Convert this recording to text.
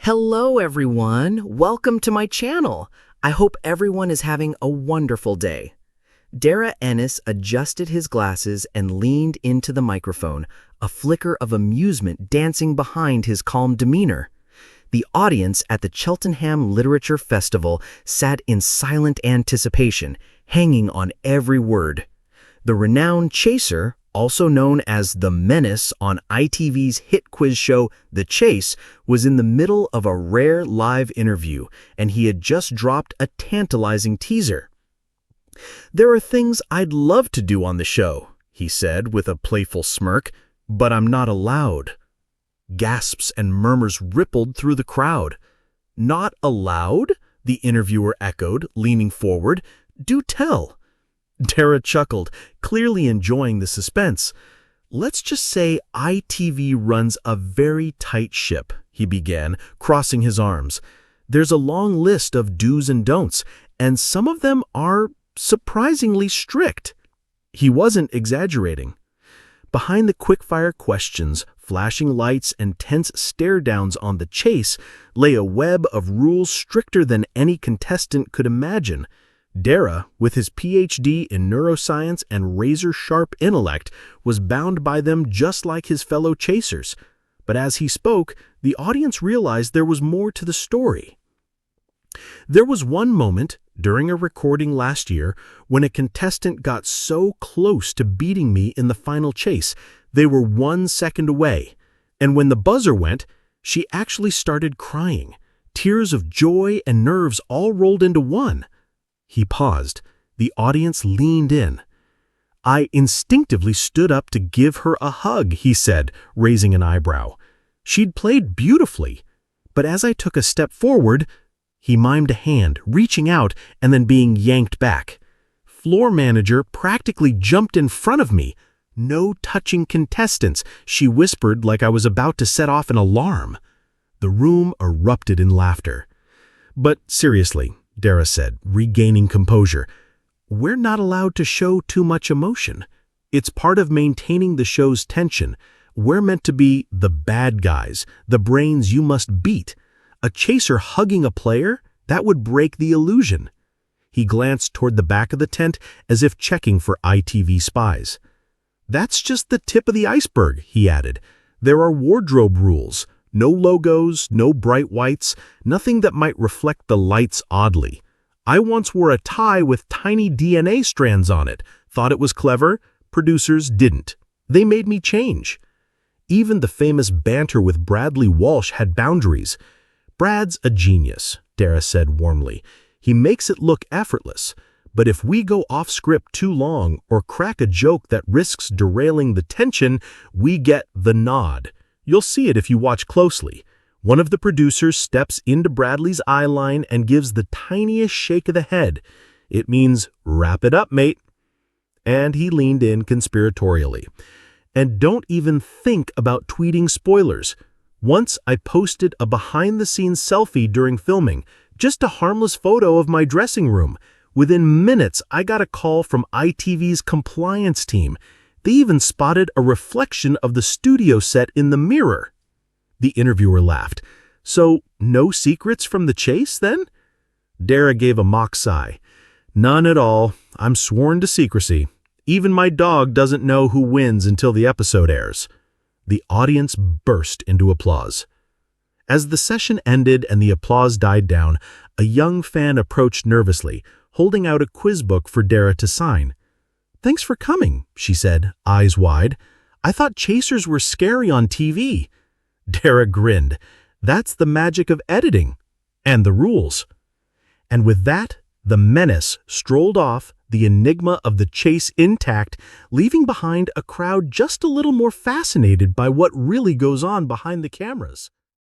Hello everyone, welcome to my channel. I hope everyone is having a wonderful day. Darragh Ennis adjusted his glasses and leaned into the microphone, a flicker of amusement dancing behind his calm demeanor. The audience at the Cheltenham Literature Festival sat in silent anticipation, hanging on every word. The renowned chaser, also known as the Menace on ITV's hit quiz show The Chase, was in the middle of a rare live interview, and he had just dropped a tantalizing teaser. "There are things I'd love to do on the show," he said with a playful smirk, "but I'm not allowed." Gasps and murmurs rippled through the crowd. "Not allowed?" the interviewer echoed, leaning forward. "Do tell." Darragh chuckled, clearly enjoying the suspense. "Let's just say ITV runs a very tight ship," he began, crossing his arms. "There's a long list of do's and don'ts, and some of them are surprisingly strict." He wasn't exaggerating. Behind the quick-fire questions, flashing lights, and tense stare-downs on The Chase lay a web of rules stricter than any contestant could imagine. Darragh, with his PhD in neuroscience and razor-sharp intellect, was bound by them just like his fellow chasers. But as he spoke, the audience realized there was more to the story. There was one moment, during a recording last year, when a contestant got so close to beating me in the final chase, they were 1 second away. And when the buzzer went, she actually started crying. Tears of joy and nerves all rolled into one. He paused. The audience leaned in. "I instinctively stood up to give her a hug," he said, raising an eyebrow. "She'd played beautifully. But as I took a step forward," he mimed a hand, reaching out and then being yanked back. "Floor manager practically jumped in front of me. 'No touching contestants,' she whispered like I was about to set off an alarm." The room erupted in laughter. "But seriously," Darragh said, regaining composure, "we're not allowed to show too much emotion. It's part of maintaining the show's tension. We're meant to be the bad guys, the brains you must beat. A chaser hugging a player? That would break the illusion." He glanced toward the back of the tent as if checking for ITV spies. "That's just the tip of the iceberg," he added. "There are wardrobe rules. No logos, no bright whites, nothing that might reflect the lights oddly. I once wore a tie with tiny DNA strands on it. Thought it was clever. Producers didn't. They made me change." Even the famous banter with Bradley Walsh had boundaries. "Brad's a genius," Darragh said warmly. "He makes it look effortless. But if we go off script too long or crack a joke that risks derailing the tension, we get the nod. You'll see it if you watch closely. One of the producers steps into Bradley's eye line and gives the tiniest shake of the head. It means, 'Wrap it up, mate.'" And he leaned in conspiratorially. "And don't even think about tweeting spoilers. Once I posted a behind-the-scenes selfie during filming, just a harmless photo of my dressing room. Within minutes, I got a call from ITV's compliance team. They even spotted a reflection of the studio set in the mirror." The interviewer laughed. "So, no secrets from The Chase, then?" Darragh gave a mock sigh. "None at all. I'm sworn to secrecy. Even my dog doesn't know who wins until the episode airs." The audience burst into applause. As the session ended and the applause died down, a young fan approached nervously, holding out a quiz book for Darragh to sign. "Thanks for coming," she said, eyes wide. "I thought chasers were scary on TV." Darragh grinned. "That's the magic of editing. And the rules." And with that, the Menace strolled off, the enigma of The Chase intact, leaving behind a crowd just a little more fascinated by what really goes on behind the cameras.